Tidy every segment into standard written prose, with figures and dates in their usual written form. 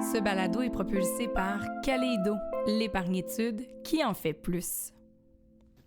Ce balado est propulsé par Kaleido, l'épargnitude qui en fait plus.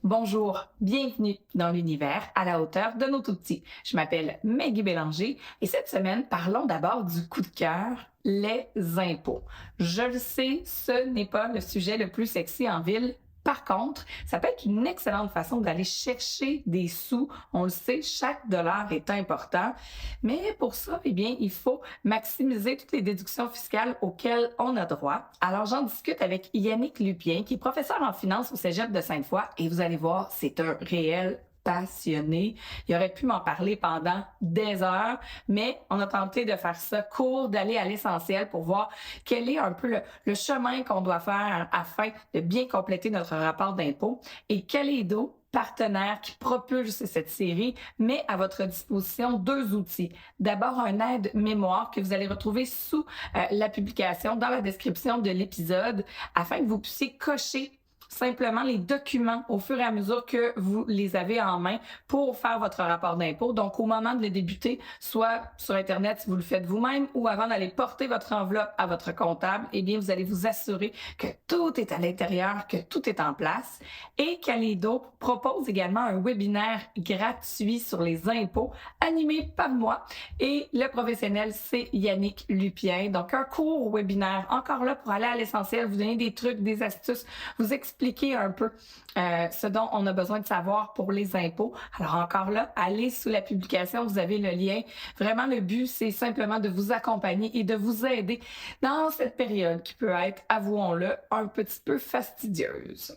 Bonjour, bienvenue dans l'univers à la hauteur de nos tout-petits. Je m'appelle Maggie Bélanger et cette semaine, parlons d'abord du coup de cœur, les impôts. Je le sais, ce n'est pas le sujet le plus sexy en ville. Par contre, ça peut être une excellente façon d'aller chercher des sous. On le sait, chaque dollar est important. Mais pour ça, eh bien, il faut maximiser toutes les déductions fiscales auxquelles on a droit. Alors, j'en discute avec Yannick Lupien, qui est professeur en finance au Cégep de Sainte-Foy. Et vous allez voir, c'est un réel passionné. Il aurait pu m'en parler pendant des heures, mais on a tenté de faire ça court, d'aller à l'essentiel pour voir quel est un peu le chemin qu'on doit faire afin de bien compléter notre rapport d'impôt. Et Kaleido, partenaire qui propulse cette série, met à votre disposition deux outils. D'abord, un aide-mémoire que vous allez retrouver sous la publication, dans la description de l'épisode, afin que vous puissiez cocher simplement les documents au fur et à mesure que vous les avez en main pour faire votre rapport d'impôt. Donc, au moment de le débuter, soit sur Internet si vous le faites vous-même ou avant d'aller porter votre enveloppe à votre comptable, eh bien, vous allez vous assurer que tout est à l'intérieur, que tout est en place. Et Kaleido propose également un webinaire gratuit sur les impôts animé par moi. Et le professionnel, c'est Yannick Lupien. Donc, un court webinaire, encore là pour aller à l'essentiel, vous donner des trucs, des astuces, vous expliquer un peu ce dont on a besoin de savoir pour les impôts. Alors encore là, allez sous la publication, vous avez le lien. Vraiment, le but, c'est simplement de vous accompagner et de vous aider dans cette période qui peut être, avouons-le, un petit peu fastidieuse.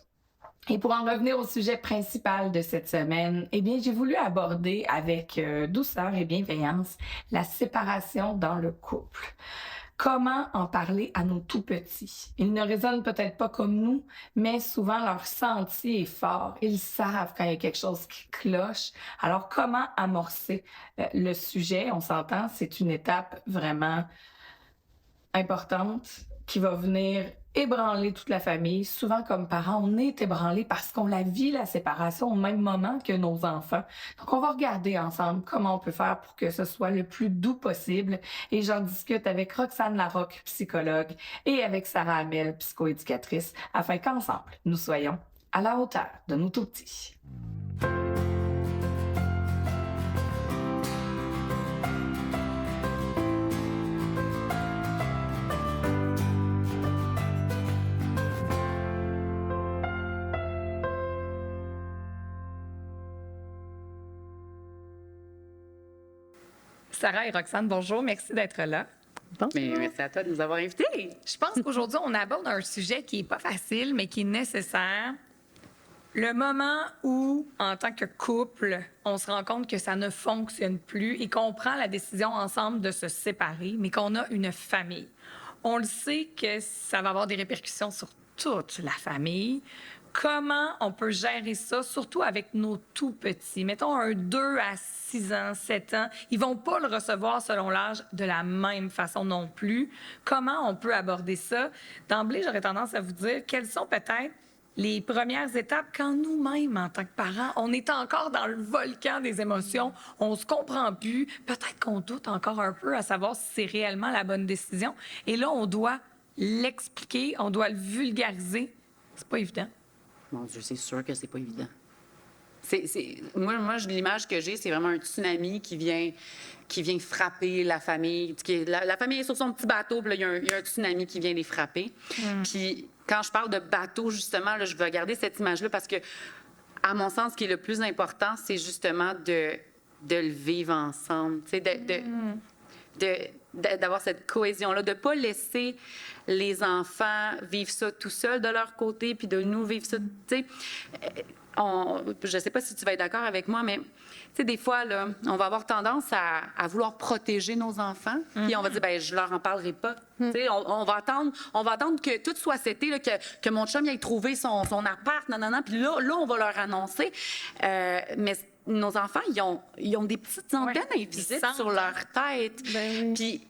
Et pour en revenir au sujet principal de cette semaine, eh bien, j'ai voulu aborder avec douceur et bienveillance la séparation dans le couple. Comment en parler à nos tout-petits? Ils ne raisonnent peut-être pas comme nous, mais souvent leur senti est fort. Ils savent quand il y a quelque chose qui cloche. Alors, comment amorcer le sujet? On s'entend, c'est une étape vraiment importante qui va venir ébranler toute la famille. Souvent, comme parents, on est ébranlés parce qu'on la vit, la séparation, au même moment que nos enfants. Donc, on va regarder ensemble comment on peut faire pour que ce soit le plus doux possible. Et j'en discute avec Roxane Larocque, psychologue, et avec Sarah Hamel, psychoéducatrice, afin qu'ensemble, nous soyons à la hauteur de nos tout-petits. Sarah et Roxane, bonjour, merci d'être là. Mais merci à toi de nous avoir invités. Je pense qu'aujourd'hui, on aborde un sujet qui n'est pas facile, mais qui est nécessaire. Le moment où, en tant que couple, on se rend compte que ça ne fonctionne plus et qu'on prend la décision ensemble de se séparer, mais qu'on a une famille. On le sait que ça va avoir des répercussions sur toute la famille. Comment on peut gérer ça, surtout avec nos tout-petits? Mettons un 2 à 6 ans, 7 ans. Ils vont pas le recevoir selon l'âge de la même façon non plus. Comment on peut aborder ça? D'emblée, j'aurais tendance à vous dire quelles sont peut-être les premières étapes quand nous-mêmes, en tant que parents, on est encore dans le volcan des émotions, on se comprend plus, peut-être qu'on doute encore un peu à savoir si c'est réellement la bonne décision. Et là, on doit l'expliquer, on doit le vulgariser. C'est pas évident. Mon Dieu, c'est sûr que c'est pas évident. Moi, l'image que j'ai, c'est vraiment un tsunami qui vient frapper la famille. La famille est sur son petit bateau, puis là, il y a un tsunami qui vient les frapper. Puis quand je parle de bateau, justement, là, je veux garder cette image-là parce que, à mon sens, ce qui est le plus important, c'est justement de le vivre ensemble. Tu sais, d'avoir cette cohésion-là, de ne pas laisser les enfants vivre ça tout seuls de leur côté, puis de nous vivre ça, tu sais. Je ne sais pas si tu vas être d'accord avec moi, mais tu sais, des fois, là, on va avoir tendance à vouloir protéger nos enfants, puis on va dire, ben je leur en parlerai pas. Tu sais, on va attendre que tout soit seté, là, que mon chum ait trouvé son appart, puis là, on va leur annoncer. Mais nos enfants, ils ont des petites antennes invisibles sur leur tête. Puis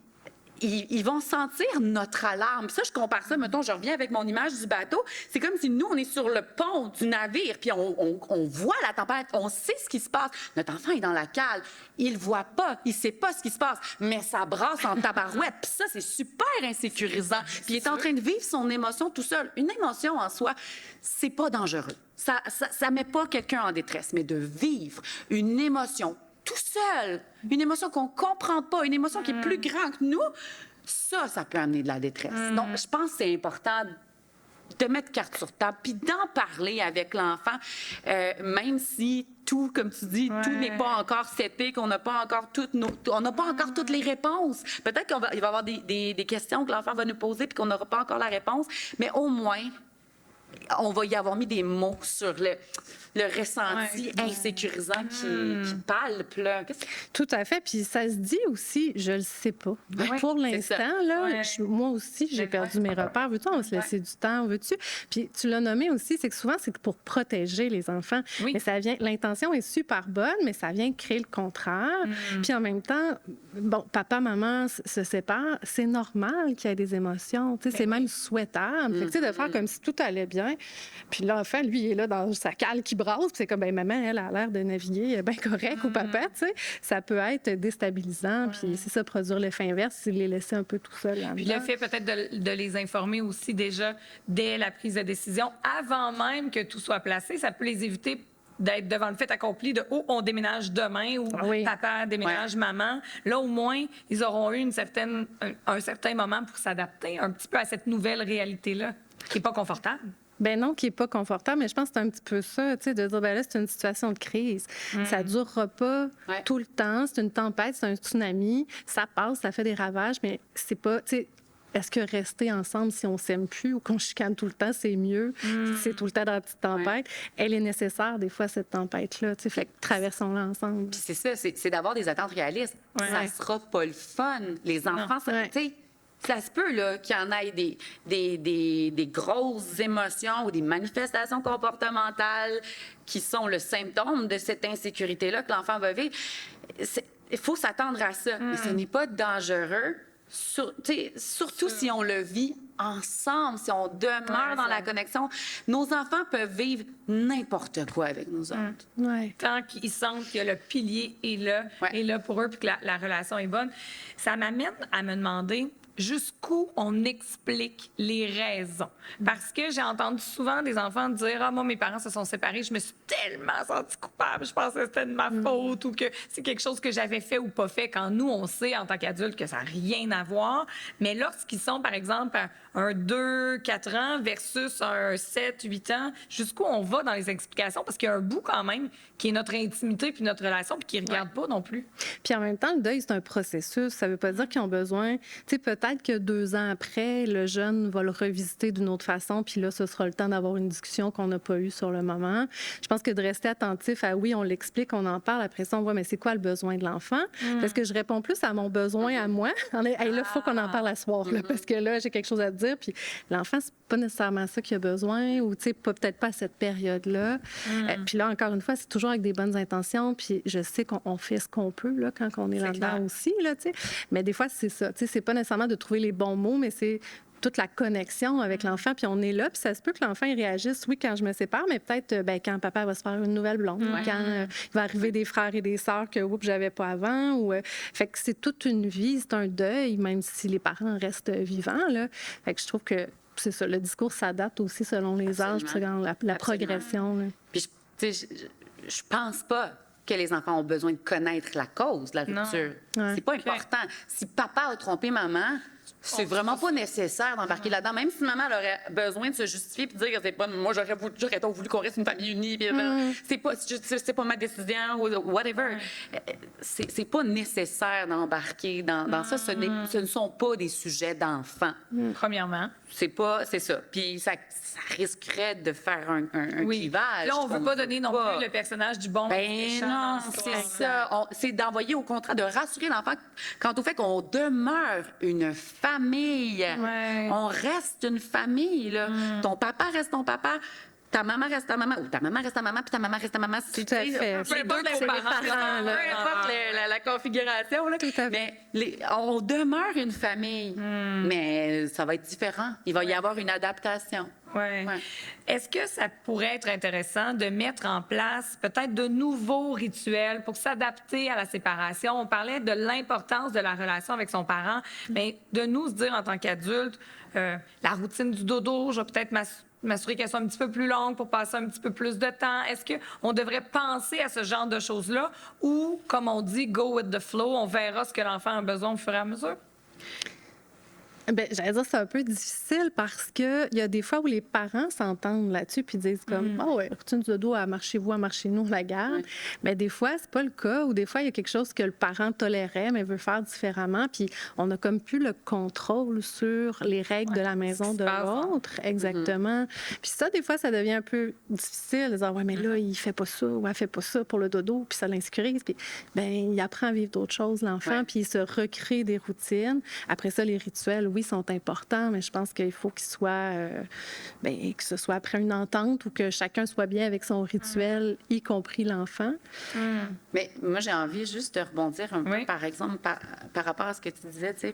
ils vont sentir notre alarme. Puis ça, je compare ça, mettons, je reviens avec mon image du bateau. C'est comme si nous, on est sur le pont du navire, puis on voit la tempête, on sait ce qui se passe. Notre enfant est dans la cale, il ne voit pas, il ne sait pas ce qui se passe, mais ça brasse en tabarouette. Puis ça, c'est super insécurisant. Puis il est en train de vivre son émotion tout seul. Une émotion en soi, c'est pas dangereux. Ça met pas quelqu'un en détresse, mais de vivre une émotion tout seul, une émotion qu'on comprend pas, une émotion qui est plus grande que nous, ça peut amener de la détresse. Donc, je pense que c'est important de mettre carte sur table, puis d'en parler avec l'enfant, même si tout, comme tu dis, tout n'est pas encore seté, qu'on n'a pas encore on n'a pas encore toutes les réponses. Peut-être qu'il va y avoir des questions que l'enfant va nous poser, puis qu'on n'aura pas encore la réponse, mais au moins, on va y avoir mis des mots sur le ressenti insécurisant qui palpe. Là. Tout à fait. Puis ça se dit aussi, je le sais pas. Pour l'instant, là, moi aussi, j'ai perdu mes repères. Veux-tu, on va se laisser du temps, veux-tu? Puis tu l'as nommé aussi, c'est que souvent, c'est pour protéger les enfants. Oui. Mais ça vient, l'intention est super bonne, mais ça vient créer le contraire. Puis en même temps, bon, papa, maman se séparent, c'est normal qu'il y ait des émotions. Tu sais, c'est même souhaitable. Fait que, tu sais, de faire comme si tout allait bien. Puis l'enfant, lui, il est là dans sa cale qui brasse. Puis c'est comme, ben maman, elle a l'air de naviguer bien correct, ou papa, tu sais. Ça peut être déstabilisant. Puis c'est ça, produire l'effet inverse s'il les laissait un peu tout seul là-dedans. Puis le fait peut-être de les informer aussi déjà dès la prise de décision, avant même que tout soit placé, ça peut les éviter d'être devant le fait accompli de « Oh, on déménage demain » ou « Papa déménage, maman ». Là, au moins, ils auront eu un certain moment pour s'adapter un petit peu à cette nouvelle réalité-là, qui n'est pas confortable. Ben non, qui n'est pas confortable, mais je pense que c'est un petit peu ça, tu sais, de dire, ben là, c'est une situation de crise. Ça ne durera pas tout le temps. C'est une tempête, c'est un tsunami. Ça passe, ça fait des ravages, mais c'est pas, tu sais, est-ce que rester ensemble si on s'aime plus ou qu'on chicane tout le temps, c'est mieux? Si c'est tout le temps dans la petite tempête. Elle est nécessaire, des fois, cette tempête-là. Tu sais, fait que traversons-la ensemble. Puis c'est ça, c'est d'avoir des attentes réalistes. Ça sera pas le fun. Les enfants, tu sais, ça se peut là, qu'il y en ait des grosses émotions ou des manifestations comportementales qui sont le symptôme de cette insécurité-là que l'enfant va vivre. Il faut s'attendre à ça. Mais ce n'est pas dangereux, surtout si on le vit ensemble, si on demeure dans la connexion. Nos enfants peuvent vivre n'importe quoi avec nous autres. Tant qu'ils sentent que le pilier est là pour eux puis que la relation est bonne. Ça m'amène à me demander jusqu'où on explique les raisons. Parce que j'ai entendu souvent des enfants dire « Ah, moi, mes parents se sont séparés, je me suis tellement sentie coupable, je pensais que c'était de ma faute ou que c'est quelque chose que j'avais fait ou pas fait », quand nous, on sait en tant qu'adultes que ça n'a rien à voir. Mais lorsqu'ils sont, par exemple, à un 2, 4 ans versus un 7, 8 ans, jusqu'où on va dans les explications? Parce qu'il y a un bout quand même qui est notre intimité puis notre relation puis qui ne regarde pas non plus. Puis en même temps, le deuil, c'est un processus. Ça ne veut pas dire qu'ils ont besoin... Tu sais, peut-être que 2 ans après, le jeune va le revisiter d'une autre façon, puis là, ce sera le temps d'avoir une discussion qu'on n'a pas eue sur le moment. Je pense que de rester attentif à oui, on l'explique, on en parle, après ça, on voit, mais c'est quoi le besoin de l'enfant? Parce que je réponds plus à mon besoin à moi. Là, il faut qu'on en parle à soir, là, parce que là, j'ai quelque chose à te dire, puis l'enfant, c'est pas nécessairement ça qu'il a besoin, ou tu sais, peut-être pas à cette période-là. Puis là, encore une fois, c'est toujours avec des bonnes intentions, puis je sais qu'on fait ce qu'on peut, là, quand on est là-dedans aussi, là, tu sais. Mais des fois, c'est ça, tu sais, c'est pas nécessairement de trouver les bons mots, mais c'est toute la connexion avec l'enfant, puis on est là, puis ça se peut que l'enfant il réagisse, oui, quand je me sépare, mais peut-être quand papa va se faire une nouvelle blonde, quand il va arriver des frères et des sœurs que j'avais pas avant, ou fait que c'est toute une vie, c'est un deuil, même si les parents restent vivants, là. Fait que je trouve que c'est ça, le discours s'adapte aussi selon les âges, puis selon la progression. Là. Puis je pense pas que les enfants ont besoin de connaître la cause de la rupture. C'est pas important. Si papa a trompé maman, c'est vraiment pas nécessaire d'embarquer là-dedans. Même si maman elle aurait besoin de se justifier et de dire que c'est pas moi j'aurais voulu qu'on reste une famille unie, puis c'est pas ma décision ou whatever. C'est pas nécessaire d'embarquer dans ça. Ce ne sont pas des sujets d'enfants. Premièrement. C'est ça. Puis ça risquerait de faire un clivage. Là, on ne veut pas donner non plus le personnage du bon. Non, c'est ça. C'est d'envoyer au contraire, de rassurer l'enfant quant au fait qu'on demeure une famille. On reste une famille. Là. Ton papa reste ton papa. ta maman reste ta maman, ou ta maman reste ta maman, puis ta maman reste ta maman. Tout à fait. Peu importe C'est les parents, là. peu importe la configuration. Là. Tout à fait. Mais on demeure une famille, mais ça va être différent. Il va y avoir une adaptation. Ouais. Ouais. Est-ce que ça pourrait être intéressant de mettre en place peut-être de nouveaux rituels pour s'adapter à la séparation? On parlait de l'importance de la relation avec son parent, mais de nous se dire en tant qu'adultes, la routine du dodo, je vais peut-être m'assurer qu'elle soit un petit peu plus longue pour passer un petit peu plus de temps. Est-ce qu'on devrait penser à ce genre de choses-là ou, comme on dit, go with the flow, on verra ce que l'enfant a besoin au fur et à mesure? Bien, j'allais dire, c'est un peu difficile parce qu'il y a des fois où les parents s'entendent là-dessus puis disent comme, ah ouais, routine du dodo, à marchez-vous, à marchez-nous, on la garde. Ouais. Mais des fois, c'est pas le cas. Ou des fois, il y a quelque chose que le parent tolérait, mais veut faire différemment. Puis on a comme plus le contrôle sur les règles de la maison qui de se passe, hein. l'autre. Exactement. Puis ça, des fois, ça devient un peu difficile de dire, ouais, mais là, il fait pas ça ou elle fait pas ça pour le dodo, puis ça l'insécurise. Puis, ben il apprend à vivre d'autres choses, l'enfant, Ouais. puis il se recrée des routines. Après ça, les rituels, oui, sont importants, mais je pense qu'il faut qu'ils soient, que ce soit après une entente ou que chacun soit bien avec son rituel, y compris l'enfant. Mais moi, j'ai envie juste de rebondir un peu, Oui. par exemple, par rapport à ce que tu disais, tu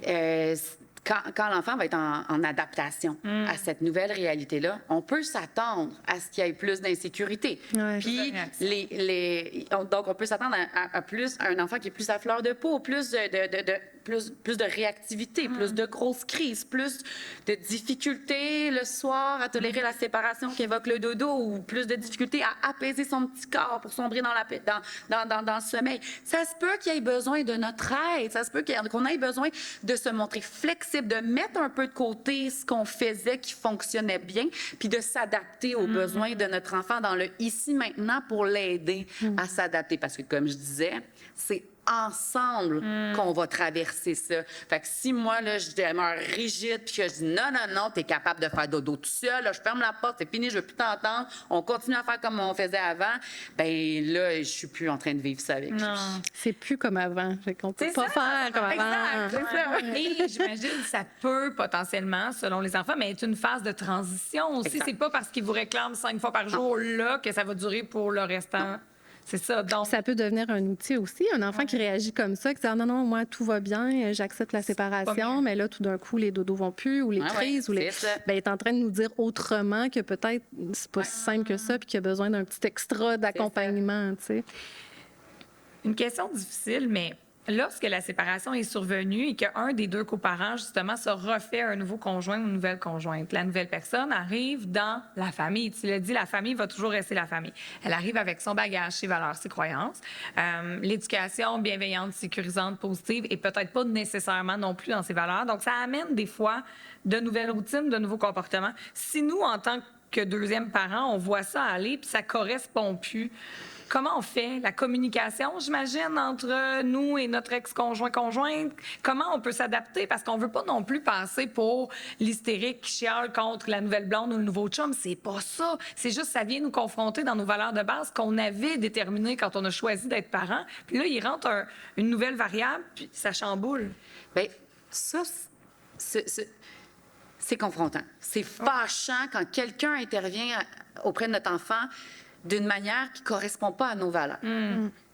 sais. Quand l'enfant va être en adaptation à cette nouvelle réalité-là, on peut s'attendre à ce qu'il y ait plus d'insécurité. Ouais. Puis, donc, on peut s'attendre à plus à un enfant qui est plus à fleur de peau, plus de réactivité, plus de grosses crises, plus de difficultés le soir à tolérer la séparation qu'évoque le dodo, ou plus de difficultés à apaiser son petit corps pour sombrer dans le sommeil. Ça se peut qu'il ait besoin de notre aide, ça se peut qu'on ait besoin de se montrer flexible, de mettre un peu de côté ce qu'on faisait qui fonctionnait bien, puis de s'adapter aux besoins de notre enfant dans le ici maintenant pour l'aider à s'adapter. Parce que, comme je disais, c'est ensemble qu'on va traverser ça. Fait que si moi, là, je demeure rigide puis que je dis non, t'es capable de faire dodo tout seul, là, je ferme la porte, c'est fini, je veux plus t'entendre, on continue à faire comme on faisait avant, ben là, je suis plus en train de vivre ça avec lui. Non. C'est plus comme avant. Fait qu'on peut C'est pas ça. faire comme avant. Exact, c'est ça. Et j'imagine que ça peut potentiellement, selon les enfants, mais être une phase de transition aussi. Exact. C'est pas parce qu'ils vous réclament 5 fois par jour là que ça va durer pour le restant. C'est ça. Donc, Ça peut devenir un outil aussi. Un enfant qui réagit comme ça, qui dit ah, non, moi, tout va bien, j'accepte la pas séparation, mieux. mais là, tout d'un coup, les dodos vont plus ou les Ouais, crises. Ou les... c'est ça. Ben, il est en train de nous dire autrement que peut-être c'est pas si simple que ça, puis qu'il y a besoin d'un petit extra d'accompagnement. Tu sais. une question difficile, mais lorsque la séparation est survenue et qu'un des deux coparents, justement, se refait un nouveau conjoint ou une nouvelle conjointe, la nouvelle personne arrive dans la famille. Tu l'as dit, la famille va toujours rester la famille. Elle arrive avec son bagage, ses valeurs, ses croyances. L'éducation bienveillante, sécurisante, positive et peut-être pas nécessairement non plus dans ses valeurs. Donc, ça amène des fois de nouvelles routines, de nouveaux comportements. Si nous, en tant que deuxième parent, on voit ça aller puis ça correspond plus, comment on fait? La communication, j'imagine, entre nous et notre ex-conjointe. Comment on peut s'adapter? Parce qu'on veut pas non plus passer pour l'hystérique qui chiale contre la nouvelle blonde ou le nouveau chum. C'est pas ça. C'est juste ça vient nous confronter dans nos valeurs de base qu'on avait déterminées quand on a choisi d'être parent. Puis là, il rentre une nouvelle variable, puis ça chamboule. Bien, ça, c'est confrontant. C'est fâchant quand quelqu'un intervient auprès de notre enfant d'une manière qui ne correspond pas à nos valeurs.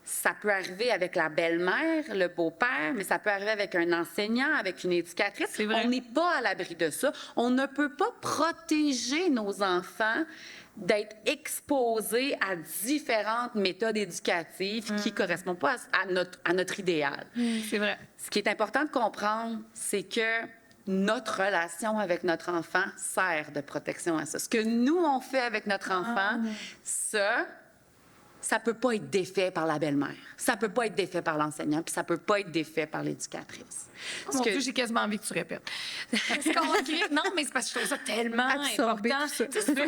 Ça peut arriver avec la belle-mère, le beau-père, mais ça peut arriver avec un enseignant, avec une éducatrice. C'est vrai. On n'est pas à l'abri de ça. On ne peut pas protéger nos enfants d'être exposés à différentes méthodes éducatives qui ne correspondent pas à notre idéal. C'est vrai. Ce qui est important de comprendre, c'est que notre relation avec notre enfant sert de protection à ça. Ce que nous, on fait avec notre enfant, ça peut pas être défait par la belle-mère. Ça peut pas être défait par l'enseignant, puis ça peut pas être défait par l'éducatrice. Mon Dieu, j'ai quasiment envie que tu répètes. Non, mais c'est parce que je trouve ça tellement Absorber important. tout ça. Tu sais,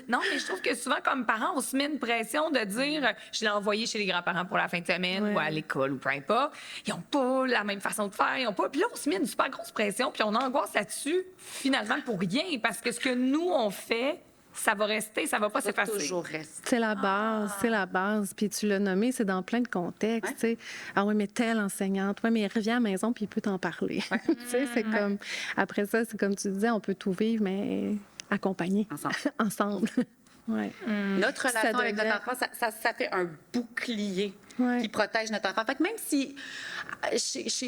non, mais je trouve que souvent, comme parents, on se met une pression de dire je l'ai envoyé chez les grands-parents pour la fin de semaine ou à l'école ou peu importe. Ils n'ont pas la même façon de faire. Ils ont pas... Puis là, on se met une super grosse pression, puis on angoisse là-dessus, finalement, pour rien. Parce que ce que nous, on fait, ça va rester, ça va pas Ça va s'effacer. toujours rester. C'est la base, c'est la base. Puis tu l'as nommé, c'est dans plein de contextes. Tu sais. Ah oui, mais telle enseignante, oui, mais il revient à la maison puis il peut t'en parler. Tu sais, c'est comme, après ça, c'est comme tu disais, on peut tout vivre, mais accompagner Ensemble. ensemble. Ouais. Notre Ça relation avec devient- notre enfant, ça fait un bouclier Ouais. qui protège notre enfant. Fait que même si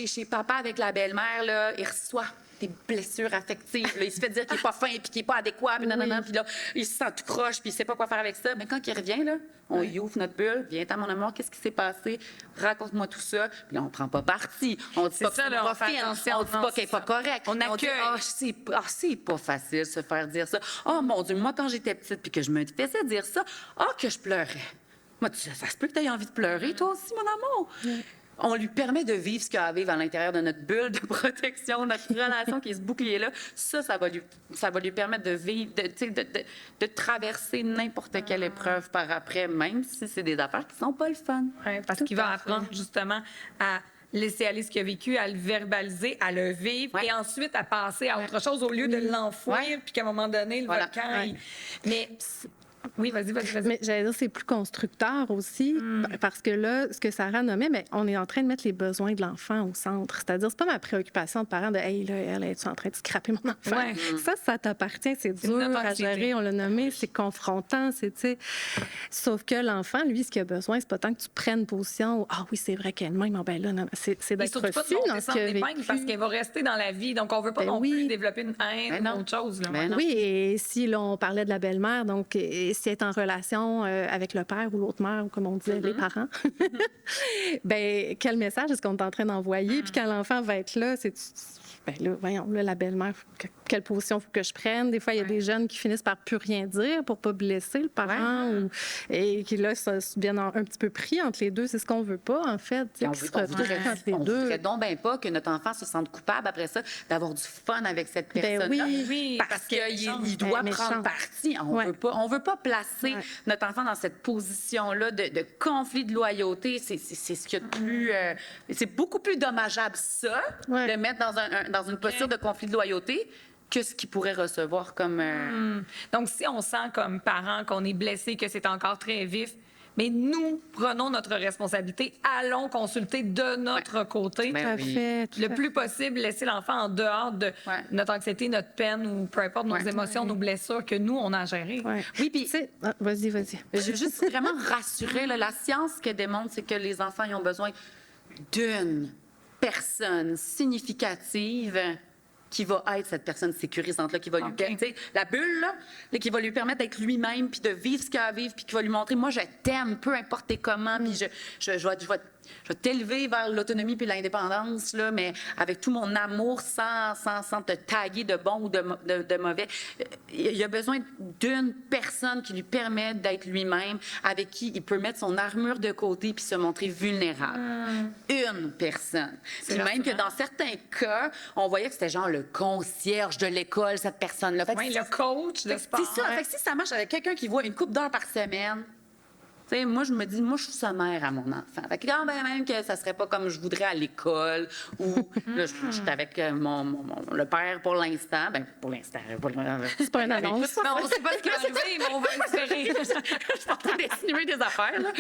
chez papa avec la belle-mère, là, il reçoit des blessures affectives, là, il se fait dire qu'il n'est pas fin, puis qu'il n'est pas adéquat, puis nanana, puis là, il se sent tout croche, puis il ne sait pas quoi faire avec ça. Mais quand il revient, là, on y ouvre notre bulle, viens à mon amour, qu'est-ce qui s'est passé? Raconte-moi tout ça. Puis là, on ne prend pas parti. On dit C'est pas que ça, c'est là, pas on fait fine, attention, on dit non, pas qu'elle n'est c'est pas ça. correcte. On dit, accueille. c'est pas facile se faire dire ça. Oh mon Dieu, moi, quand j'étais petite, puis que je me faisais dire ça, que je pleurais. Moi, ça se peut que tu aies envie de pleurer, toi aussi, mon amour. On lui permet de vivre ce qu'il y a à vivre à l'intérieur de notre bulle de protection, notre relation qui est ce bouclier-là. Ça va lui permettre de vivre, de traverser n'importe quelle épreuve par après, même si c'est des affaires qui sont pas le fun. Ouais, parce qu'il va apprendre justement à laisser aller ce qu'il a vécu, à le verbaliser, à le vivre Ouais. et ensuite à passer à autre chose au lieu de l'enfouir, Ouais. puis qu'à un moment donné, le Voilà. volcan... Ouais. Mais... Oui, vas-y. Mais j'allais dire, c'est plus constructeur aussi, parce que là, ce que Sarah nommait, mais on est en train de mettre les besoins de l'enfant au centre. C'est-à-dire, c'est pas ma préoccupation de parent de « Hey, là, elle est en train de scraper mon enfant? Ouais. Ça t'appartient, c'est dur notre à anxiété. gérer, on l'a nommé, c'est confrontant, c'est, tu sais. Sauf que l'enfant, lui, ce qu'il a besoin, c'est pas tant que tu prennes position ou « Ah oui, c'est vrai qu'elle-même, ben là, non, c'est Et d'être surtout pas de reçu monter dans ce sans qu'il a épingle vécu. parce qu'elle va rester dans la vie. Donc, on veut pas Ben non oui. plus développer une haine Ben ou non. autre chose. Là, Ben ouais. non. Oui, et si là, on parlait de la belle-mère, donc si elle est en relation avec le père ou l'autre mère, ou comme on disait, les parents, ben quel message est-ce qu'on est en train d'envoyer? Puis quand l'enfant va être là, c'est ben là, voyons, là, la belle-mère, quelle position faut que je prenne? Des fois, il y a des jeunes qui finissent par plus rien dire pour pas blesser le parent et qui, là, se viennent un petit peu pris entre les deux. C'est ce qu'on veut pas, en fait, Puis qu'ils se retrouvent entre les on deux. voudrait donc ben pas que notre enfant se sente coupable après ça d'avoir du fun avec cette Ben personne-là. oui, parce parce qu'elle est qu'il méchante. il doit Elle est prendre méchante. parti. On Ouais. veut pas placer Ouais. notre enfant dans cette position-là de conflit de loyauté. C'est ce qu'il y a de plus... c'est beaucoup plus dommageable, ça, Ouais. de mettre dans une posture de conflit de loyauté que ce qu'il pourrait recevoir comme... Donc, si on sent comme parent qu'on est blessé, que c'est encore très vif, mais nous prenons notre responsabilité, allons consulter de notre côté. Ben Tout à oui. fait. tout Le à plus possible, laisser l'enfant en dehors de Ouais. notre anxiété, notre peine ou peu importe nos Ouais. émotions, nos blessures que nous, on a à gérer. Ouais. Oui, puis... Tu sais, vas-y. Je veux juste vraiment rassurer, là, la science, ce qu'elle démontre, c'est que les enfants ils ont besoin d'une personne significative qui va être cette personne sécurisante-là, qui va lui permettre, tu sais, la bulle, là, qui va lui permettre d'être lui-même, puis de vivre ce qu'il a à vivre, puis qui va lui montrer, moi, je t'aime, peu importe t'es comment, puis je vais t'élever vers l'autonomie puis l'indépendance, là, mais avec tout mon amour, sans te taguer de bon ou de mauvais. Il a besoin d'une personne qui lui permet d'être lui-même, avec qui il peut mettre son armure de côté puis se montrer vulnérable. Une personne. Puis même que dans certains cas, on voyait que c'était genre le concierge de l'école, cette personne-là. Fait que Oui, le coach de sport. c'est ça. Fait que si ça marche avec quelqu'un qui voit une couple d'heures par semaine, tu sais, moi, je me dis, moi, je suis sa mère à mon enfant. Fait que quand même que ça serait pas comme je voudrais à l'école ou là, je suis avec le père pour l'instant. Ben, pour l'instant. C'est pas une annonce. Non, on sait pas ce qui va arriver, mais on va espérer. Je suis en train d'insinuer des affaires, là.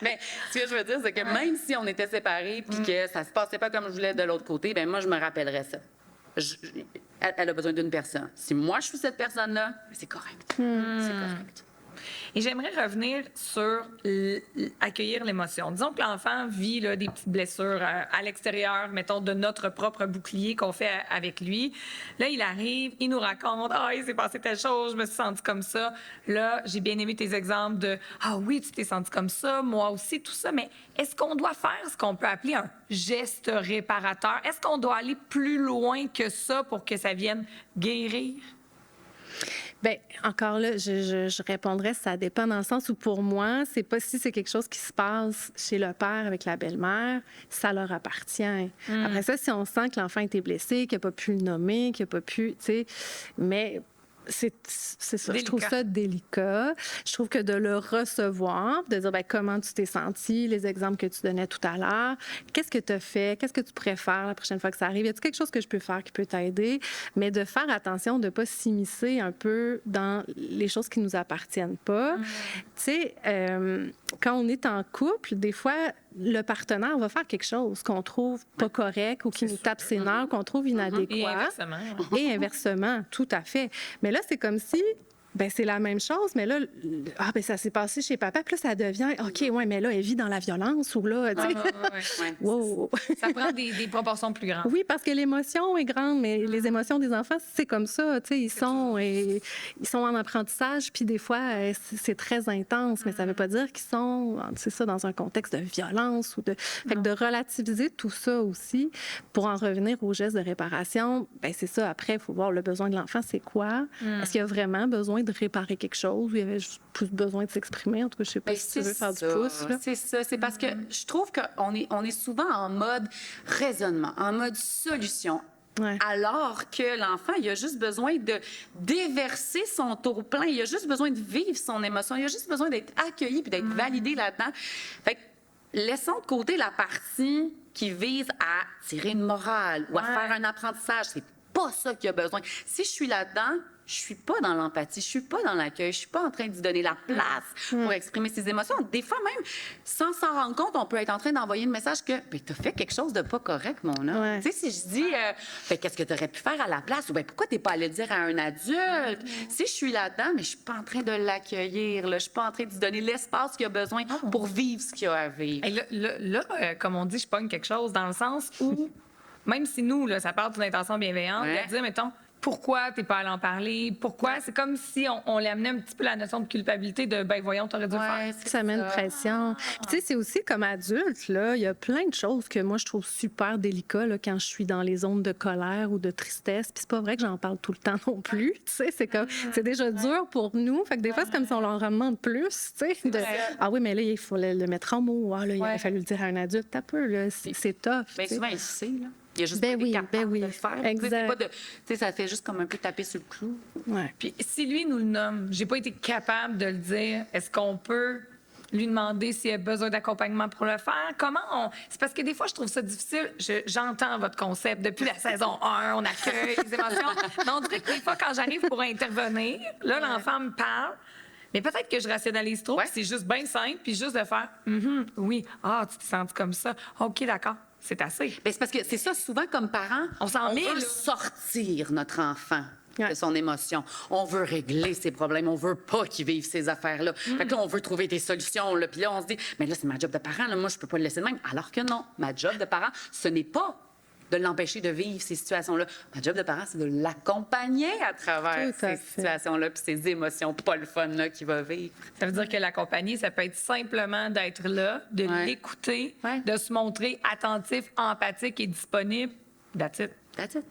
Mais ce que je veux dire, c'est que même si on était séparés puis que ça se passait pas comme je voulais de l'autre côté, ben moi, je me rappellerais ça. Elle a besoin d'une personne. Si moi, je suis cette personne-là, c'est correct. C'est correct. Et j'aimerais revenir sur accueillir l'émotion. Disons que l'enfant vit là, des petites blessures à l'extérieur, mettons, de notre propre bouclier qu'on fait avec lui. Là, il arrive, il nous raconte « Ah, il s'est passé telle chose, je me suis sentie comme ça. » Là, j'ai bien aimé tes exemples de « Ah oui, tu t'es senti comme ça, moi aussi, tout ça. » Mais est-ce qu'on doit faire ce qu'on peut appeler un geste réparateur? Est-ce qu'on doit aller plus loin que ça pour que ça vienne guérir? Bien, encore là, je répondrais, ça dépend dans le sens où pour moi, c'est pas si c'est quelque chose qui se passe chez le père avec la belle-mère, ça leur appartient. Après ça, si on sent que l'enfant a été blessé, qu'il n'a pas pu le nommer, qu'il n'a pas pu, tu sais, mais c'est ça. Délicat. Je trouve ça délicat. Je trouve que de le recevoir, de dire ben, comment tu t'es senti, les exemples que tu donnais tout à l'heure, qu'est-ce que tu as fait, qu'est-ce que tu préfères la prochaine fois que ça arrive, y a-t-il quelque chose que je peux faire qui peut t'aider, mais de faire attention de ne pas s'immiscer un peu dans les choses qui nous appartiennent pas. Tu sais, quand on est en couple, des fois, le partenaire va faire quelque chose qu'on trouve pas correct ou qui nous tape ses nerfs, qu'on trouve Et inadéquat. inversement. Et inversement, tout à fait. Mais là, c'est comme si, ben c'est la même chose, mais là, ben ça s'est passé chez papa, puis là, ça devient, OK, ouais, mais là, elle vit dans la violence ou là, tu sais, Ouais. wow. Ça prend des proportions plus grandes. Oui, parce que l'émotion est grande, mais les émotions des enfants, c'est comme ça, tu sais, ils sont en apprentissage, puis des fois, c'est très intense, mais ça veut pas dire qu'ils sont, c'est ça, dans un contexte de violence ou de... Fait que de relativiser tout ça aussi, pour en revenir aux gestes de réparation, ben c'est ça, après, il faut voir le besoin de l'enfant, c'est quoi? Est-ce qu'il y a vraiment besoin de réparer quelque chose ou il y avait juste plus besoin de s'exprimer? En tout cas, je sais pas Ben, si tu veux faire du ça, pouce, là. c'est ça. C'est parce que je trouve qu'on est souvent en mode raisonnement, en mode solution. Ouais. Alors que l'enfant, il a juste besoin de déverser son trop-plein. Il a juste besoin de vivre son émotion. Il a juste besoin d'être accueilli puis d'être validé là-dedans. Fait que laissons de côté la partie qui vise à tirer une morale ou à faire un apprentissage. C'est pas ça qu'il a besoin. Si je suis là-dedans, je suis pas dans l'empathie, je suis pas dans l'accueil, je suis pas en train de lui donner la place pour exprimer ses émotions. Des fois même, sans s'en rendre compte, on peut être en train d'envoyer le message que ben, tu as fait quelque chose de pas correct, mon homme. Ouais. Tu sais, si je dis ben, qu'est-ce que tu aurais pu faire à la place ou ben, pourquoi t'es pas allé le dire à un adulte? Si je suis là-dedans, mais je suis pas en train de l'accueillir, là, je suis pas en train de lui donner l'espace qu'il a besoin pour vivre ce qu'il a à vivre. Et là, comme on dit, je pogne quelque chose dans le sens où, même si nous, là, ça part d'une intention bienveillante, Ouais. de dire, mettons, pourquoi t'es pas allé en parler? Pourquoi? C'est comme si on lui amenait un petit peu la notion de culpabilité de, ben voyons, t'aurais dû le faire. c'est Ça met une pression. Puis, tu sais, c'est aussi comme adulte, là, il y a plein de choses que moi, je trouve super délicat là, quand je suis dans les zones de colère ou de tristesse. Puis c'est pas vrai que j'en parle tout le temps non plus. Tu sais, c'est comme, c'est déjà dur pour nous. Fait que des fois, c'est comme si on leur en demande plus, tu sais. Ah oui, mais là, il fallait le mettre en mots. Ah là, il aurait fallu le dire à un adulte. T'as peu, là. C'est tough. Bien tu sais. souvent, il sait, là. Il a juste Ben pas été oui, capable ben oui. de le faire. Exact. Tu sais, c'est pas tu sais, ça fait juste comme un peu taper sur le clou. Ouais. Puis si lui nous le nomme, j'ai pas été capable de le dire, est-ce qu'on peut lui demander s'il a besoin d'accompagnement pour le faire? C'est parce que des fois, je trouve ça difficile. J'entends votre concept. Depuis la saison 1, on accueille les émotions. Mais on dirait que des fois, quand j'arrive pour intervenir, là, l'enfant me parle. Mais peut-être que je rationalise trop, puis c'est juste bien simple, puis juste de faire oui, tu t'es senti comme ça. OK, d'accord, c'est assez. Bien, c'est parce que c'est ça, souvent, comme parents, On s'en met, veut là. sortir notre enfant Ouais. de son émotion. On veut régler ses problèmes. On veut pas qu'il vive ces affaires-là. Fait que là, on veut trouver des solutions. Là. Puis là, on se dit, mais là, c'est ma job de parent. Là. Moi, je peux pas le laisser de même. Alors que non, ma job de parent, ce n'est pas de l'empêcher de vivre ces situations-là. Ma job de parent, c'est de l'accompagner à travers Tout à ces fait. situations-là puis ces émotions pas le fun là, qu'il va vivre. Ça veut dire que l'accompagner, ça peut être simplement d'être là, de Ouais. l'écouter, Ouais. de se montrer attentif, empathique et disponible. That's it. That's it.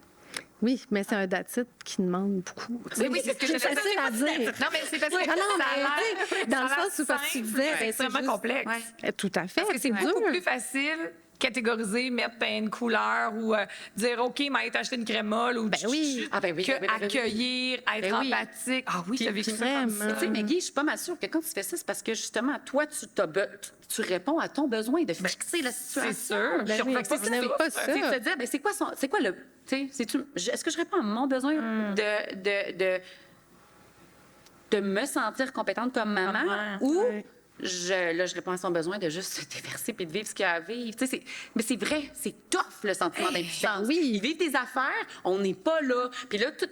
Oui, mais c'est un datit qui demande beaucoup. Oui, c'est ce que C'est j'allais facile à dire. Non, mais c'est parce que Ah non, ça a mais, l'air- tu sais, dans le ça a l'air sens où, parce que tu simple, disais, mais ben, c'est c'est vraiment juste- complexe. Ouais. Tout à fait. Parce que c'est dur. beaucoup plus facile catégoriser, mettre une couleur ou dire OK, m'a été acheté une crème molle ou Ben oui. Ah, ben oui, que ben oui, ben oui. accueillir, être Ben oui. empathique. Ah oui, Puis- t'as vécu puis ça comme vraiment. ça. Tu sais, Maggie, je suis pas mal sûre que quand tu fais ça, c'est parce que justement, toi, tu réponds à ton besoin de fixer la situation. C'est sûr. Ben Je oui, refais je n'aime pas ça. C'est de se dire, ben, c'est quoi le. Tu sais, est-ce que je réponds à mon besoin de me sentir compétente comme maman Maman, ou ouais. je réponds à son besoin de juste se déverser puis de vivre ce qu'il y a à vivre. Tu sais, mais c'est vrai, c'est tough le sentiment d'impuissance. oui. Il vit tes affaires, on n'est pas là. Puis là, tout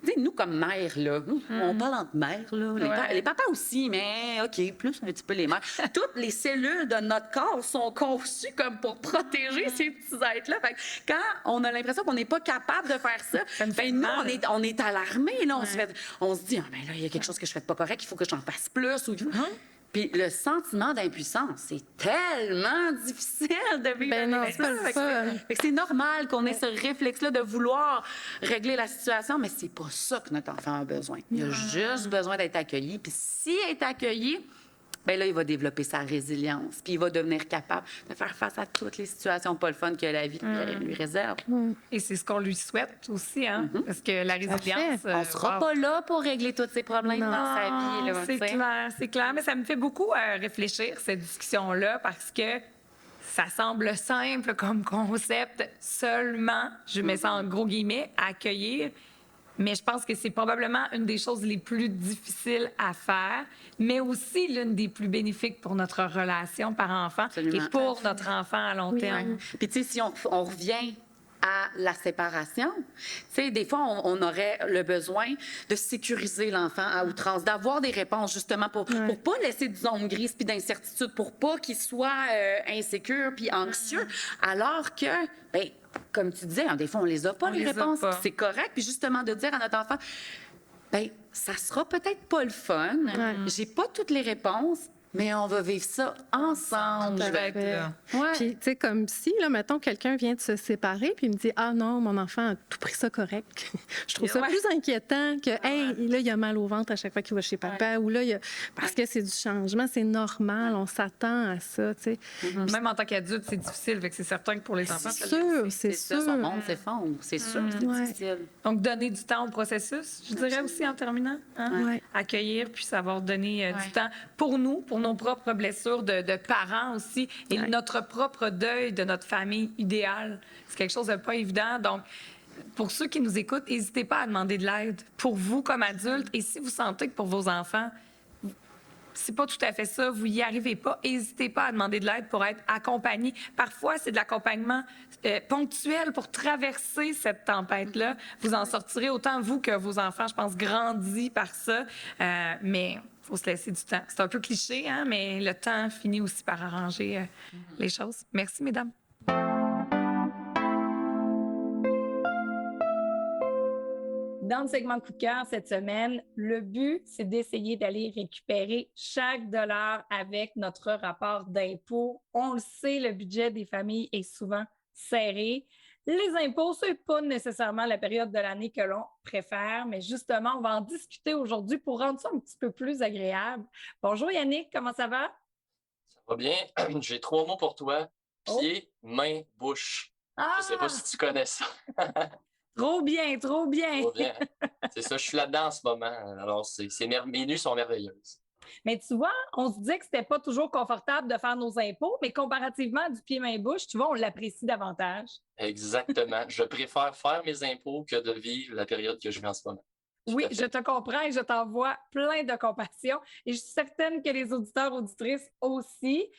tu sais, nous, comme mères, là, on parle entre mères, là. Les papas aussi, mais OK, plus un petit peu les mères. Toutes les cellules de notre corps sont conçues comme pour protéger ces petits êtres-là. Fait que quand on a l'impression qu'on n'est pas capable de faire ça, me fait nous, mal. on est alarmés, là. On se dit, ah, ben là, il y a quelque chose que je fais de pas correct, il faut que j'en fasse plus. Puis le sentiment d'impuissance, c'est tellement difficile de vivre Ben avec non, c'est ça. pas le Fait que fun. fait que c'est normal qu'on ait ce réflexe-là de vouloir régler la situation, mais c'est pas ça que notre enfant a besoin. Il a juste besoin d'être accueilli. Puis s'il est accueilli, ben là, il va développer sa résilience. Puis il va devenir capable de faire face à toutes les situations pas le fun que la vie lui réserve. Et c'est ce qu'on lui souhaite aussi, hein? Parce que la résilience. On sera pas là pour régler tous ces problèmes dans sa vie. Là, C'est tu sais. clair, c'est clair. Mais ça me fait beaucoup réfléchir, cette discussion-là, parce que ça semble simple comme concept, seulement, je mets ça en gros guillemets, accueillir. Mais je pense que c'est probablement une des choses les plus difficiles à faire, mais aussi l'une des plus bénéfiques pour notre relation parent-enfant Absolument. et pour notre enfant à long terme. Puis, tu sais, si on revient à la séparation, tu sais, des fois, on aurait le besoin de sécuriser l'enfant à outrance, d'avoir des réponses, justement, pour pas laisser de zone grise puis d'incertitude, pour pas qu'il soit insécure puis anxieux, alors que, ben, comme tu disais, des fois, on les a pas, les réponses, puis c'est correct. Puis justement, de dire à notre enfant, ben, ça sera peut-être pas le fun, j'ai pas toutes les réponses, mais on va vivre ça ensemble. Je vais être là. Ouais. Puis, tu sais, comme si, là, mettons, quelqu'un vient de se séparer, puis il me dit, ah non, mon enfant a tout pris ça correct. Je trouve ça plus inquiétant que, hey, là, il a mal au ventre à chaque fois qu'il va chez papa, ou là, parce que c'est du changement, c'est normal, on s'attend à ça, tu sais. Même en tant qu'adulte, c'est difficile, fait que c'est certain que pour les enfants, C'est sûr, c'est ça, sûr. son monde s'effondre. C'est sûr que c'est difficile. Donc, donner du temps au processus, je dirais aussi en terminant. Hein? Ouais. Accueillir, puis savoir donner du temps pour nous, pour nos propres blessures de parents aussi, et notre propre deuil de notre famille idéale. C'est quelque chose de pas évident. Donc, pour ceux qui nous écoutent, n'hésitez pas à demander de l'aide pour vous comme adultes. Et si vous sentez que pour vos enfants, c'est pas tout à fait ça, vous y arrivez pas, n'hésitez pas à demander de l'aide pour être accompagné. Parfois, c'est de l'accompagnement ponctuel pour traverser cette tempête-là. Vous en sortirez autant vous que vos enfants, je pense, grandis par ça. Mais il faut se laisser du temps. C'est un peu cliché, hein, mais le temps finit aussi par arranger les choses. Merci, mesdames. Dans le segment coup de cœur cette semaine, le but, c'est d'essayer d'aller récupérer chaque dollar avec notre rapport d'impôt. On le sait, le budget des familles est souvent serré. Les impôts, ce n'est pas nécessairement la période de l'année que l'on préfère, mais justement, on va en discuter aujourd'hui pour rendre ça un petit peu plus agréable. Bonjour Yannick, comment ça va? Ça va bien. J'ai 3 mots pour toi. Pied, main, bouche. Ah! Je sais pas si tu connais ça. Trop bien, trop bien. Trop bien. C'est ça, je suis là-dedans en ce moment. Alors, mes nuits sont merveilleuses. Mais tu vois, on se disait que c'était pas toujours confortable de faire nos impôts, mais comparativement à du pied-main-bouche, tu vois, on l'apprécie davantage. Exactement. Je préfère faire mes impôts que de vivre la période que je vis en ce moment. Oui, je te comprends et je t'envoie plein de compassion. Et je suis certaine que les auditeurs, auditrices aussi.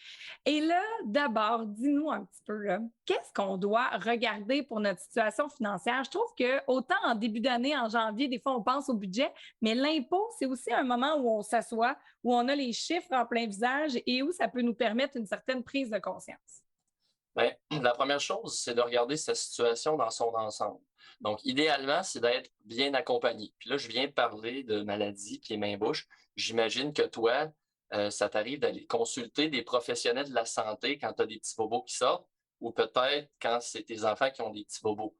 Et là, d'abord, dis-nous un petit peu, là, qu'est-ce qu'on doit regarder pour notre situation financière? Je trouve que autant en début d'année, en janvier, des fois, on pense au budget, mais l'impôt, c'est aussi un moment où on s'assoit, où on a les chiffres en plein visage et où ça peut nous permettre une certaine prise de conscience. Bien, la première chose, c'est de regarder sa situation dans son ensemble. Donc, idéalement, c'est d'être bien accompagné. Puis là, je viens de parler de maladies pieds-mains-bouche. J'imagine que toi, ça t'arrive d'aller consulter des professionnels de la santé quand tu as des petits bobos qui sortent ou peut-être quand c'est tes enfants qui ont des petits bobos.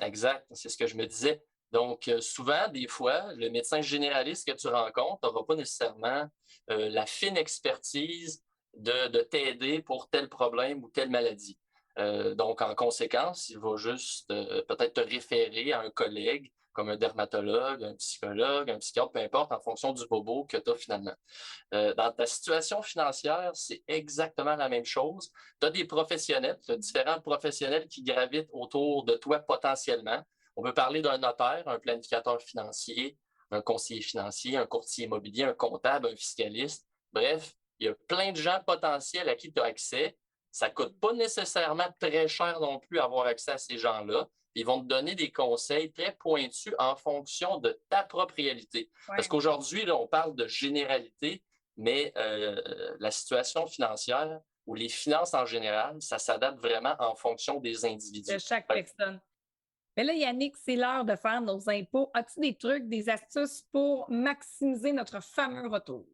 Exact, c'est ce que je me disais. Donc, souvent, des fois, le médecin généraliste que tu rencontres n'aura pas nécessairement la fine expertise de t'aider pour tel problème ou telle maladie. Donc, en conséquence, il va juste peut-être te référer à un collègue, comme un dermatologue, un psychologue, un psychiatre, peu importe, en fonction du bobo que tu as finalement. Dans ta situation financière, c'est exactement la même chose. Tu as des professionnels, tu as différents professionnels qui gravitent autour de toi potentiellement. On peut parler d'un notaire, un planificateur financier, un conseiller financier, un courtier immobilier, un comptable, un fiscaliste. Bref, il y a plein de gens potentiels à qui tu as accès. Ça ne coûte pas nécessairement très cher non plus avoir accès à ces gens-là. Ils vont te donner des conseils très pointus en fonction de ta propre réalité. Ouais. Parce qu'aujourd'hui, là, on parle de généralité, mais la situation financière ou les finances en général, ça s'adapte vraiment en fonction des individus. De chaque personne. Mais là, Yannick, c'est l'heure de faire nos impôts. As-tu des trucs, des astuces pour maximiser notre fameux retour?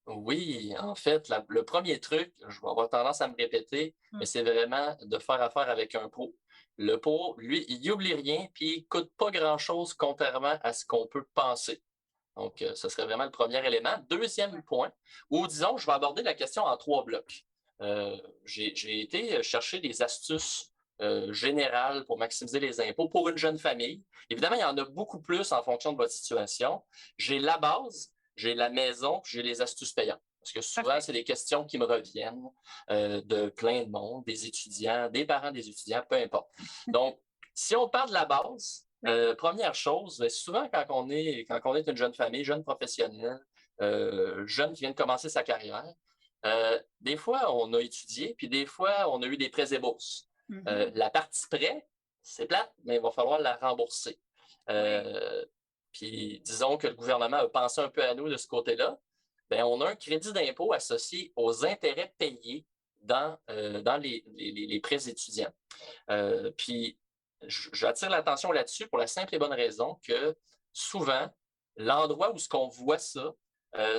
Oui, en fait, le premier truc, je vais avoir tendance à me répéter, mais c'est vraiment de faire affaire avec un pro. Le pro, lui, il n'oublie rien, puis il ne coûte pas grand-chose contrairement à ce qu'on peut penser. Donc, ce serait vraiment le premier élément. Deuxième point, ou disons, je vais aborder la question en 3 blocs. J'ai été chercher des astuces générales pour maximiser les impôts pour une jeune famille. Évidemment, il y en a beaucoup plus en fonction de votre situation. J'ai la base, j'ai la maison, j'ai les astuces payantes. Parce que souvent, c'est des questions qui me reviennent de plein de monde, des étudiants, des parents des étudiants, peu importe. Donc, si on parle de la base, Première chose, souvent quand on est une jeune famille, jeune professionnel, jeune qui vient de commencer sa carrière, des fois on a étudié, puis des fois on a eu des prêts et bourses. La partie prêt, c'est plate, mais il va falloir la rembourser. Puis disons que le gouvernement a pensé un peu à nous de ce côté-là. Bien, on a un crédit d'impôt associé aux intérêts payés dans les prêts étudiants. Puis j'attire l'attention là-dessus pour la simple et bonne raison que souvent, l'endroit où ce qu'on voit ça,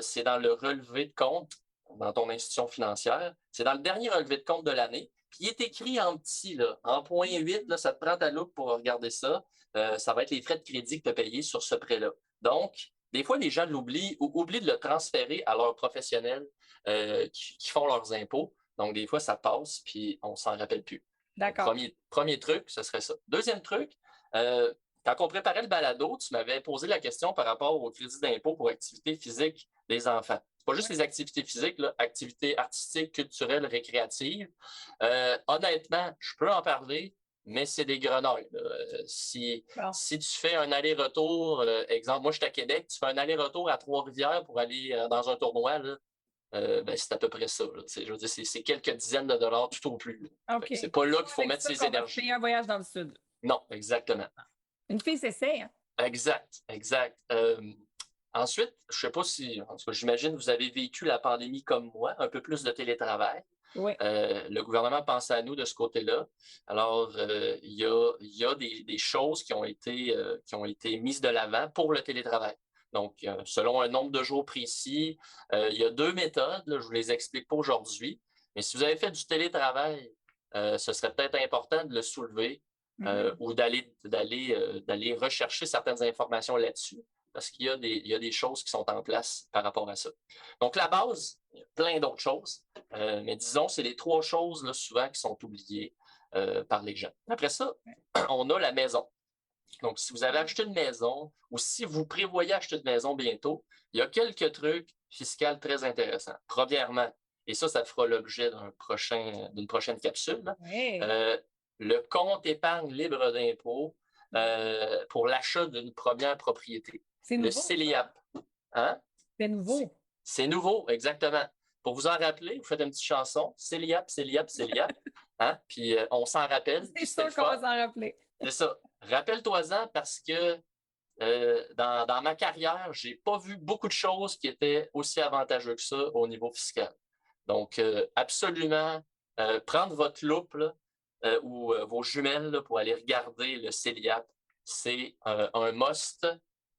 c'est dans le relevé de compte dans ton institution financière. C'est dans le dernier relevé de compte de l'année. Puis il est écrit en petit, là, en point 8, là, ça te prend ta loupe pour regarder ça. Ça va être les frais de crédit que tu as payés sur ce prêt-là. Donc, des fois, les gens l'oublient ou oublient de le transférer à leurs professionnels qui font leurs impôts. Donc, des fois, ça passe, puis on s'en rappelle plus. D'accord. Premier truc, ce serait ça. Deuxième truc, quand on préparait le balado, tu m'avais posé la question par rapport au crédit d'impôt pour activités physiques des enfants. C'est pas juste les activités physiques, là, activités artistiques, culturelles, récréatives. Honnêtement, je peux en parler, mais c'est des grenouilles. Si tu fais un aller-retour, exemple, moi je suis à Québec, tu fais un aller-retour à Trois-Rivières pour aller dans un tournoi, là, c'est à peu près ça. Là. Je veux dire, c'est quelques dizaines de dollars tout au plus. OK. C'est pas là qu'il faut mettre ses énergies. C'est un voyage dans le sud. Non, exactement. Une fille s'essaie. Hein? Exact. Ensuite, je ne sais pas si, en tout cas, j'imagine que vous avez vécu la pandémie comme moi, un peu plus de télétravail. Oui. Le gouvernement pense à nous de ce côté-là. Alors, il y a des choses qui ont été mises de l'avant pour le télétravail. Donc, selon un nombre de jours précis, il y a 2 méthodes. Là, je ne vous les explique pas aujourd'hui. Mais si vous avez fait du télétravail, ce serait peut-être important de le soulever ou d'aller rechercher certaines informations là-dessus. Parce qu'il y a des choses qui sont en place par rapport à ça. Donc, la base, il y a plein d'autres choses. Mais disons, c'est les 3 choses là, souvent qui sont oubliées par les gens. Après ça, on a la maison. Donc, si vous avez acheté une maison ou si vous prévoyez acheter une maison bientôt, il y a quelques trucs fiscaux très intéressants. Premièrement, et ça fera l'objet d'une prochaine capsule, là, Oui. le compte épargne libre d'impôt pour l'achat d'une première propriété. C'est nouveau. Le CELIAP. Hein? C'est nouveau. C'est nouveau, exactement. Pour vous en rappeler, vous faites une petite chanson. CELIAP, CELIAP, CELIAP. Hein? Puis on s'en rappelle. C'est sûr qu'on va s'en rappeler. C'est ça. Rappelle-toi-en parce que dans ma carrière, je n'ai pas vu beaucoup de choses qui étaient aussi avantageuses que ça au niveau fiscal. Donc, absolument, prendre votre loupe là, ou vos jumelles là, pour aller regarder le CELIAP, c'est un must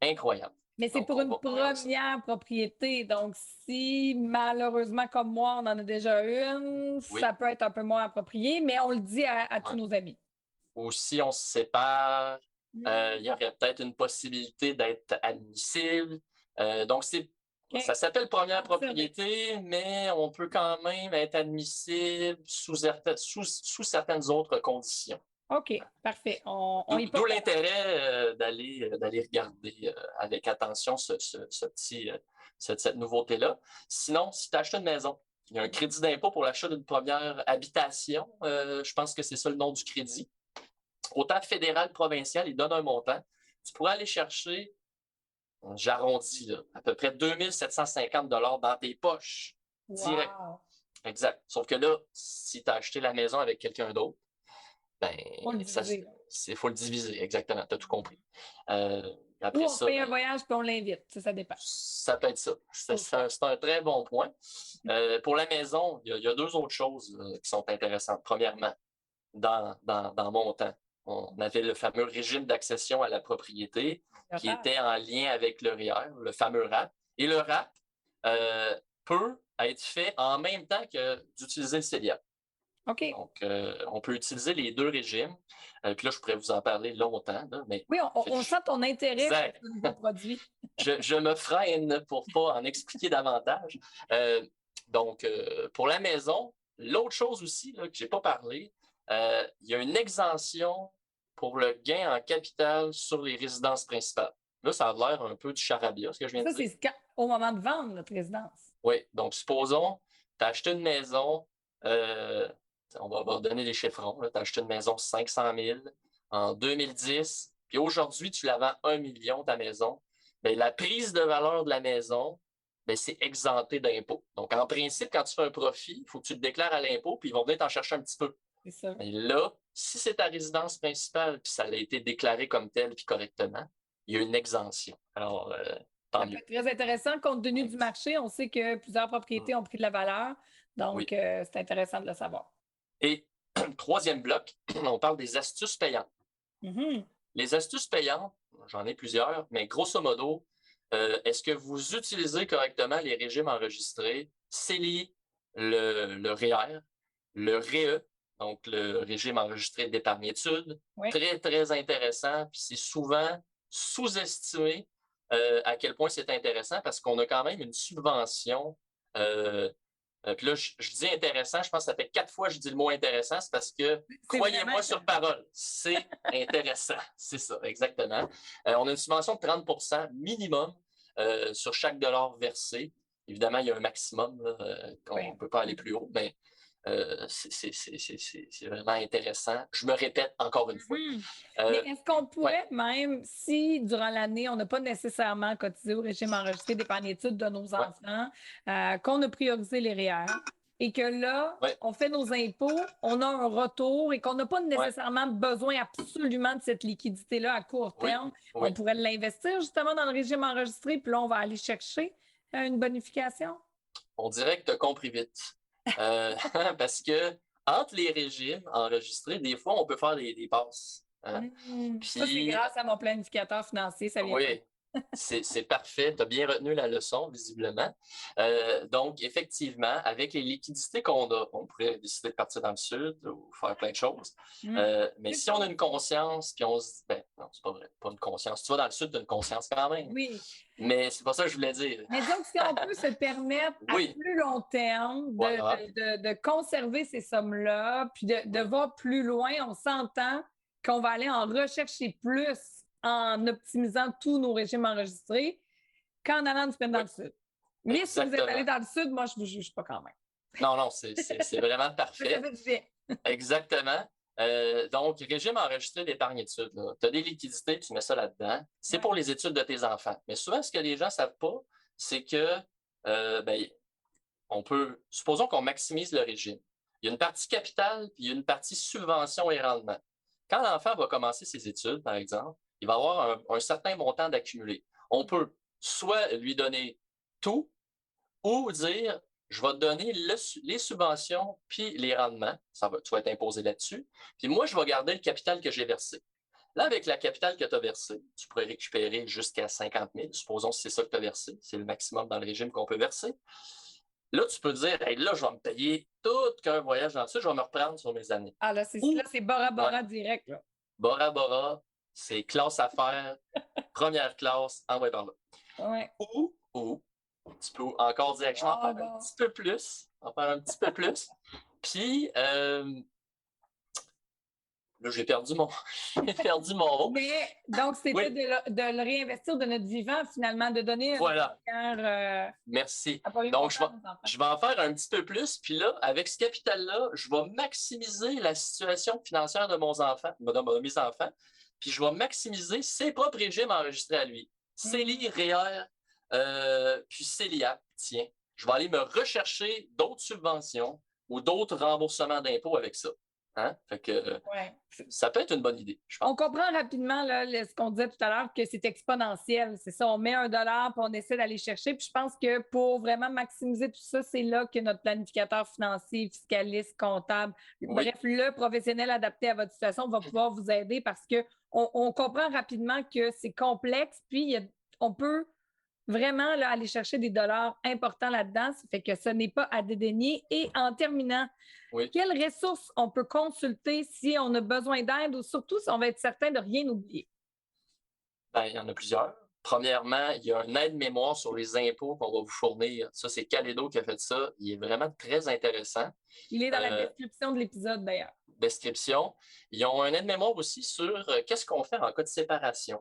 incroyable. Mais c'est Donc, pour une première propriété. Donc, si malheureusement, comme moi, on en a déjà une, oui. Ça peut être un peu moins approprié, mais on le dit à tous nos amis. Ou si on se sépare, il y aurait peut-être une possibilité d'être admissible. Donc, ça s'appelle première propriété, mais on peut quand même être admissible sous certaines autres conditions. OK, parfait. D'où l'intérêt d'aller regarder avec attention cette nouveauté-là. Sinon, si tu achètes une maison, il y a un crédit d'impôt pour l'achat d'une première habitation. Je pense que c'est ça le nom du crédit. Autant fédéral, provincial, il donne un montant. Tu pourrais aller chercher, j'arrondis, là, à peu près 2 750 $, dans tes poches. Direct. Wow. Exact. Sauf que là, si tu as acheté la maison avec quelqu'un d'autre, ben, il faut le diviser, exactement. Tu as tout compris. Après ou on fait un voyage puis on l'invite, ça dépend. Ça peut être ça. C'est un très bon point. Pour la maison, il y a 2 autres choses qui sont intéressantes. Premièrement, dans mon temps, on avait le fameux régime d'accession à la propriété qui était en lien avec le REER, le fameux RAP. Et le RAP peut être fait en même temps que d'utiliser le CELIAP. OK. Donc, on peut utiliser les 2 régimes. Puis là, je pourrais vous en parler longtemps. Là, mais oui, on sent ton intérêt pour ce nouveau produit. je me freine pour ne pas en expliquer davantage. Donc, pour la maison, l'autre chose aussi là, que je n'ai pas parlé, il y a une exemption pour le gain en capital sur les résidences principales. Là, ça a l'air un peu du charabia, ce que je viens de dire. Ça, c'est au moment de vendre notre résidence. Oui, donc supposons, tu as acheté une maison, on va donner des chiffrons, tu as acheté une maison 500 000 en 2010, puis aujourd'hui, tu la vends 1 million, ta maison, bien, la prise de valeur de la maison, bien, c'est exempté d'impôt. Donc, en principe, quand tu fais un profit, il faut que tu le déclares à l'impôt, puis ils vont venir t'en chercher un petit peu. C'est ça. Mais là, si c'est ta résidence principale, puis ça a été déclaré comme tel, puis correctement, il y a une exemption. Alors, tant Ça mieux. peut être très intéressant compte tenu du marché. On sait que plusieurs propriétés ont pris de la valeur. Donc, Oui. c'est intéressant de le savoir. Et troisième bloc, on parle des astuces payantes. Mhm. Les astuces payantes, j'en ai plusieurs, mais grosso modo, est-ce que vous utilisez correctement les régimes enregistrés, CELI, le REER, le REE, donc le régime enregistré d'épargne-études, Oui. très, très intéressant, puis c'est souvent sous-estimé à quel point c'est intéressant parce qu'on a quand même une subvention. Puis là, je dis intéressant, je pense que ça fait 4 fois que je dis le mot intéressant, c'est parce que, C'est croyez-moi vraiment sur parole, c'est intéressant. C'est ça, exactement. On a une subvention de 30 minimum sur chaque dollar versé. Évidemment, il y a un maximum, là, qu'on Oui. ne peut pas aller plus haut, mais c'est vraiment intéressant. Je me répète encore une fois. Mhm. Mais est-ce qu'on pourrait ouais. même, si durant l'année, on n'a pas nécessairement cotisé au régime enregistré d'épargne-études de nos Ouais. enfants, qu'on a priorisé les REER et que là, Ouais. on fait nos impôts, on a un retour et qu'on n'a pas nécessairement besoin absolument de cette liquidité-là à court Oui. terme, Oui. on pourrait l'investir justement dans le régime enregistré, puis là, on va aller chercher une bonification? On dirait que tu as compris vite. Parce que entre les régimes enregistrés, des fois, on peut faire des passes. Hein? Ça, c'est Puis, grâce à mon planificateur financier, ça vient de oui, c'est parfait. Tu as bien retenu la leçon, visiblement. Donc, effectivement, avec les liquidités qu'on a, on pourrait décider de partir dans le sud ou faire plein de choses. Mais si on a une conscience, puis on se dit, ben, non, c'est pas vrai, pas une conscience. Tu vas dans le sud, tu as une conscience quand même. Oui. Mais c'est pas ça que je voulais dire. Mais disons que si on peut se permettre à Oui. plus long terme Voilà. de conserver ces sommes-là, puis de voir plus loin, on s'entend qu'on va aller en rechercher plus en optimisant tous nos régimes enregistrés qu'en allant du dans le sud. Mais si vous êtes allé Exactement. dans le sud, moi, je ne vous juge pas quand même. Non, non, c'est vraiment Ça parfait. fait du bien. Exactement. Donc, régime enregistré d'épargne-études. Tu as des liquidités, tu mets ça là-dedans. C'est Ouais. pour les études de tes enfants. Mais souvent, ce que les gens ne savent pas, c'est que, ben, supposons qu'on maximise le régime. Il y a une partie capitale, puis il y a une partie subvention et rendement. Quand l'enfant va commencer ses études, par exemple, il va avoir un certain montant d'accumulé. On peut soit lui donner tout ou dire, je vais te donner les subventions puis les rendements. Tu vas être imposé là-dessus. Puis moi, je vais garder le capital que j'ai versé. Là, avec la capitale que tu as versée, tu pourrais récupérer jusqu'à 50 000. Supposons que c'est ça que tu as versé. C'est le maximum dans le régime qu'on peut verser. Là, tu peux dire, hey, là, je vais me payer tout qu'un voyage dans le sud, je vais me reprendre sur mes années. Ah, là, c'est Bora Bora direct. Là. Bora Bora, c'est classe affaires, première classe, envoyé par là. Ouais. Ou, tu peux encore dire, je vais en faire bon. un petit peu plus, en faire un petit peu plus. Puis, là, j'ai perdu mon mot. Mais donc, c'était Oui. de le réinvestir de notre vivant, finalement, de donner Voilà. un Merci. appareil Donc, content aux enfants. je vais en faire un petit peu plus. Puis là, avec ce capital-là, je vais maximiser la situation financière de mes enfants. Puis je vais maximiser ses propres régimes enregistrés à lui. CELI, REER, puis CELIAP. Tiens, je vais aller me rechercher d'autres subventions ou d'autres remboursements d'impôts avec ça. Hein? Fait que ça peut être une bonne idée, je pense. On comprend rapidement là, ce qu'on disait tout à l'heure, que c'est exponentiel. C'est ça, on met $1 puis on essaie d'aller chercher. Puis je pense que pour vraiment maximiser tout ça, c'est là que notre planificateur financier, fiscaliste, comptable, bref, le professionnel adapté à votre situation va pouvoir vous aider parce qu'on comprend rapidement que c'est complexe. Puis on peut vraiment là, aller chercher des dollars importants là-dedans. Ça fait que ce n'est pas à dédaigner. Et en terminant, quelles ressources on peut consulter si on a besoin d'aide ou surtout si on va être certain de rien oublier? Ben, il y en a plusieurs. Premièrement, il y a un aide-mémoire sur les impôts qu'on va vous fournir. Ça, c'est Calédo qui a fait ça. Il est vraiment très intéressant. Il est dans la description de l'épisode, d'ailleurs. Description. Ils ont un aide-mémoire aussi sur qu'est-ce qu'on fait en cas de séparation.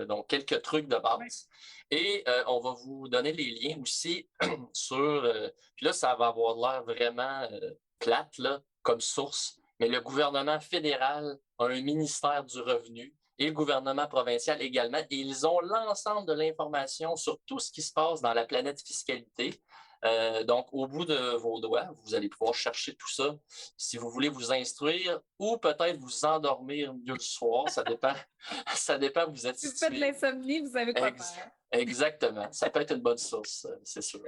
Donc, quelques trucs de base. Et on va vous donner les liens aussi sur... puis là, ça va avoir l'air vraiment plate là, comme source, mais le gouvernement fédéral a un ministère du revenu et le gouvernement provincial également. Et ils ont l'ensemble de l'information sur tout ce qui se passe dans la planète fiscalité. Donc, au bout de vos doigts, vous allez pouvoir chercher tout ça si vous voulez vous instruire ou peut-être vous endormir mieux le soir. Ça dépend, ça dépend où vous êtes Si vous faites de situé. l'insomnie, vous savez quoi faire. Exactement. Ça peut être une bonne source, c'est sûr.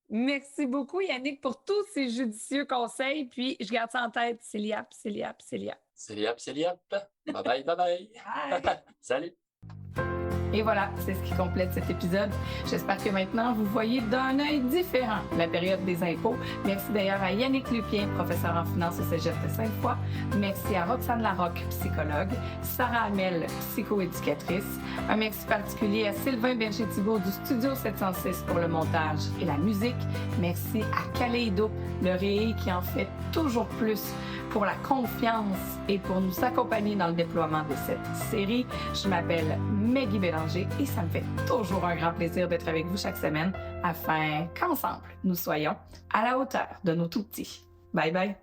Merci beaucoup, Yannick, pour tous ces judicieux conseils. Puis, je garde ça en tête. Céliap. Céliap. Bye bye, bye bye. Bye. Salut. Et voilà, c'est ce qui complète cet épisode. J'espère que maintenant, vous voyez d'un œil différent la période des impôts. Merci d'ailleurs à Yannick Lupien, professeur en finance au Cégep de Sainte-Foy. Merci à Roxane Larocque, psychologue. Sarah Hamel, psychoéducatrice. Un merci particulier à Sylvain Berger-Thibault du Studio 706 pour le montage et la musique. Merci à Kaleido, le réé qui en fait toujours plus pour la confiance et pour nous accompagner dans le déploiement de cette série. Je m'appelle Maggie Bélanger et ça me fait toujours un grand plaisir d'être avec vous chaque semaine afin qu'ensemble, nous soyons à la hauteur de nos tout-petits. Bye bye!